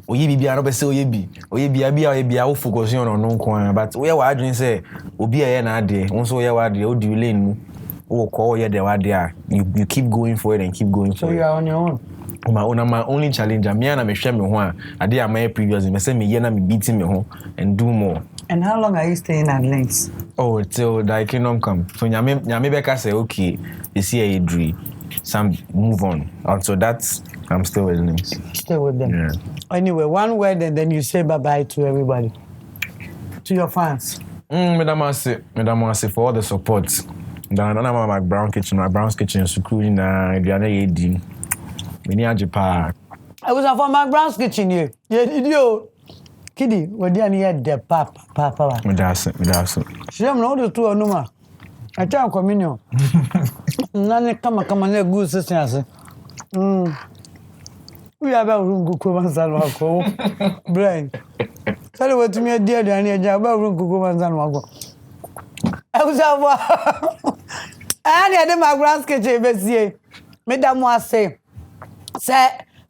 Oye bia no be say oye bia o focus on no nko but we wa dream say obi e na ade won ye wa ade o di lane mu. Oh, call you there. You keep going for it and keep going so for it. So you are on your own. My only challenge. Me and I share me one. I did my previous. Me say me here na me beating me home and do more. And how long are you staying at Links? Oh, till the kingdom come. So nyame beka say okay. You see a dream. Some move on. So that's I'm still with Links. Stay with them. Yeah. Anyway, one word and then you say bye bye to everybody. To your fans. Madam say for all the support. Dan na McBrown's kitchen school na aduane ye di. Me ni ajepa. I was for McBrown's kitchen here. Yeah, idio. KiDi, we dey near the papa. Me da so. Shame no do to onuma. I tell communion. Nani kama na good sister ase. We have a room go come salwa ko. Brain. Say what me dey aduane aja ba room go come salwa ko. I was I had McBrown's kitchen besie. Madam was say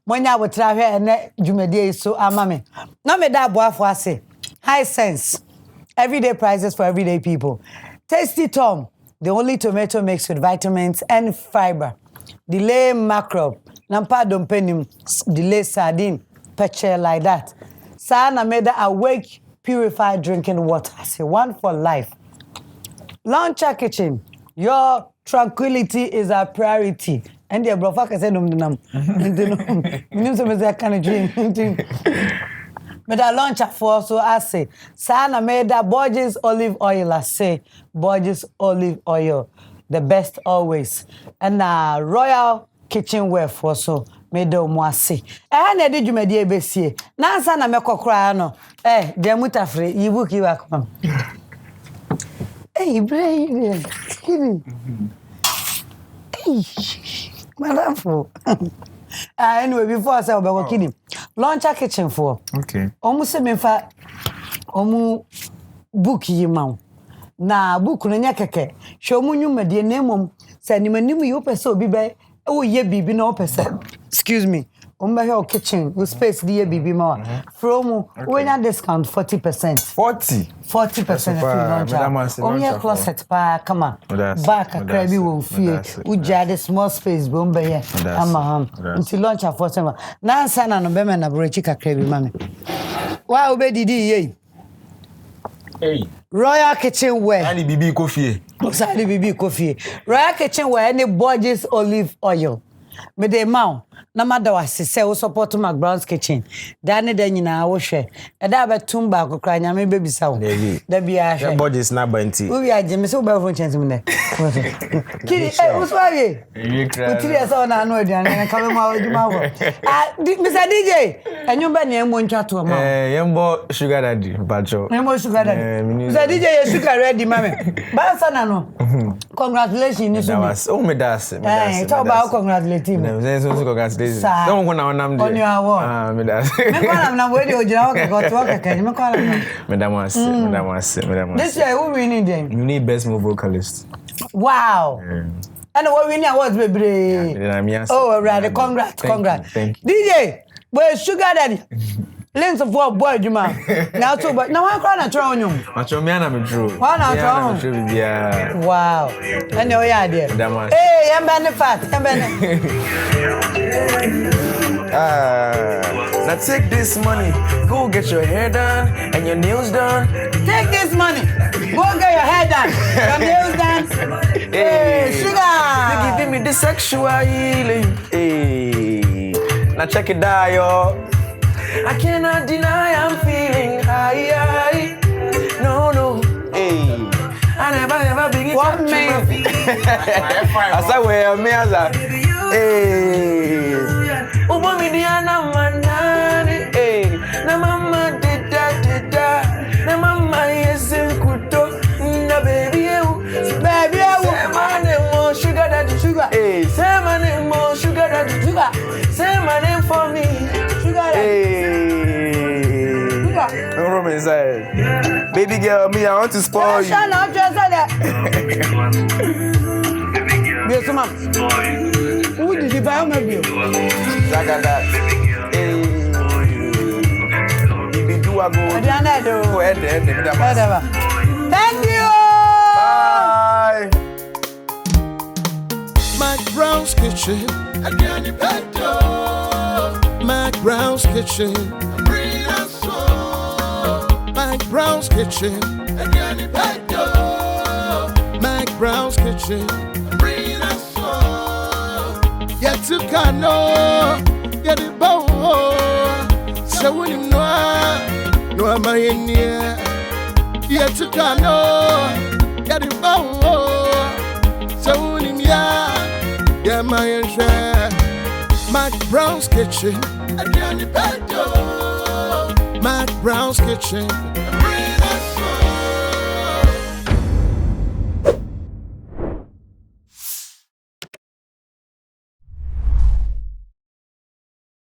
when I would travel and Jumedi so amame. No me da boafo ase. High sense. Everyday prices for everyday people. Tasty Tom, the only tomato mixed with vitamins and fiber. Delay macro. Nampa dompenim. Delay sardine. Peche like that. Sana made awake purified drinking water. I say one for life. Launcher Kitchen, your tranquility is our priority. And the brofa can say no. Minimum some say kind of drink. But I launcher for so I say, Sana made that Borges olive oil. I say Borges olive oil, the best always. And Royal Kitchenware for so made the moisi. And I did you made the besie. Now Sana make a cry no. Dear Mutafre, you book you back. Hey, Brian, KiDi. Hey, madam. Anyway, before I say about KiDi, Launcher Kitchen for. Okay. Almost say me fa, book you ma. Na book no nya keke. Show mu nyuma de name say ni manim you pese obi be o ye bibi na o pese. Excuse me. Your kitchen, with space, dear baby more. From when a discount 40%. 40% of your closet, come on. Back a crabby will fear. We had a small space, Bombay, until lunch at 4 7. Now, son and a beman of Brechica crabby mammy. Why obey ye? Royal Kitchenware. Any BB coffee. Outside BB coffee. Royal Kitchenware, any Borges olive oil. Me de mount. Na mada wase se wo support McBrown's kitchen. Dane da nyina wo hwe. E da ba tumba kokra nya me bebisa wo. Da bia hwe. Bodies na banti. Wo bia je me se wo ba fo chance me ne. KiDi wo so aye. Wo tiri esa na anu aduane na ka be ma waduma wo. Mr DJ, enyu ba ne emo ntwa to ma. Yembo sugar daddy bacho. Emo sugar daddy. Mr DJ ye sugar ready mame. Ba sa na no. Congratulations ni so. Oh me das. Talk about congratulating. Me say so congrats, Daisy. Sir. Don't want to know On your award. me that. Me call am na we dey ojira work go to work can me call am na. Madam was. This year who winning them? You need best male vocalist. Wow. And what winning awards baby. Oh, right. Congrats. Thank you. DJ, boy sugar daddy. Lens of what boy Juma. Now too but now I cry na try on you. Macho me na me true. Why na try? Yeah. Wow. And oh yeah there. Hey, I'm been fat. Now take this money, go get your hair done and your nails done. Take this money, go get your hair done, your nails done. Hey, sugar. They giving me the sexual healing. Hey, now check it out, yo. I cannot deny I'm feeling high. No. Hey, I never ever begin what to man? I said where me as a hey. Ubo mi diana manani hey. Na mama dida. Na mama yesin kuto. Na baby you. Say my name more sugar daddy sugar. Hey, say my name more sugar daddy sugar. Say my name for me. Sugar daddy. No room inside. Baby girl, me, I want to spoil you. Shut up, just like that. Yes, ma'am. Who did you buy my bill? Zagada. Hey. Baby, do I go? Go ahead. Thank you. Bye. McBrown's Kitchen. McBrown's Kitchen. McBrown's Kitchen. McBrown's Kitchen. Yet to Kano, get it bow. So when you know, no am I in here. Yet to Kano, get it bow. So when you yeah, my share. McBrown's Kitchen. McBrown's Kitchen.